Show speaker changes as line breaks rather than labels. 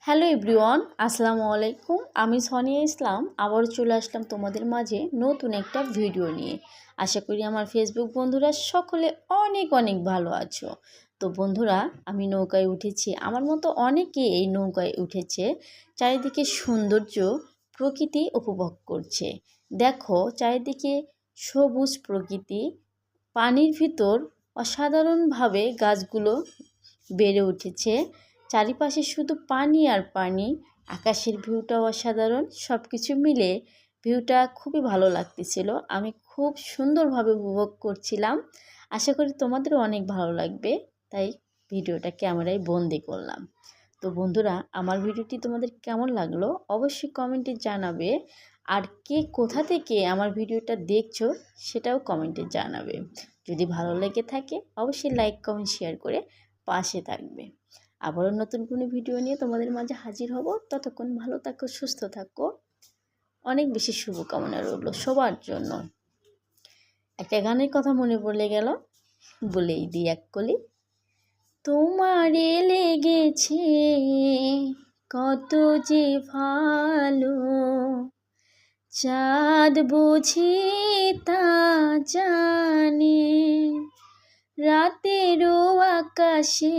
Hello everyone, আসসালামু আলাইকুম। আমি সোনিয়া ইসলাম আবার চলে আসলাম তোমাদের মাঝে নতুন একটা ভিডিও নিয়ে। আশা করি আমার ফেসবুক বন্ধুরা সকলে অনেক অনেক ভালো আছো। তো বন্ধুরা, আমি নৌকায় উঠেছি। আমার মতো অনেকে এই নৌকায় উঠেছে, চারিদিকে সৌন্দর্য প্রকৃতি উপভোগ করছে। দেখো চারিদিকে সবুজ প্রকৃতি, পানির ভিতর অসাধারণভাবে গাছগুলো বেড়ে উঠেছে। চারিপাশে শুধু পানি আর পানি, আকাশের ভিউটাও অসাধারণ। সব কিছু মিলে ভিউটা খুবই ভালো লাগতেছিল। আমি খুব সুন্দরভাবে উপভোগ করছিলাম। আশা করি তোমাদেরও অনেক ভালো লাগবে, তাই ভিডিওটা ক্যামেরায় বন্দি করলাম। তো বন্ধুরা, আমার ভিডিওটি তোমাদের কেমন লাগলো অবশ্যই কমেন্টে জানাবে। আর কে কোথা থেকে আমার ভিডিওটা দেখছো সেটাও কমেন্টে জানাবে। যদি ভালো লেগে থাকে অবশ্যই লাইক কমেন্ট শেয়ার করে পাশে থাকবে। আবারও নতুন কোনো ভিডিও নিয়ে তোমাদের মাঝে হাজির হব। ততক্ষণ ভালো থাকো, সুস্থ থাকো। অনেক বেশি শুভকামনা রইল সবার জন্য। একটা গানের কথা মনে পড়ে গেল, বলেই দিই এক কলি। তোমারে লেগেছে কত যে ভালো, চাঁদ বুঝি তা জানে, রাতেরও আকাশে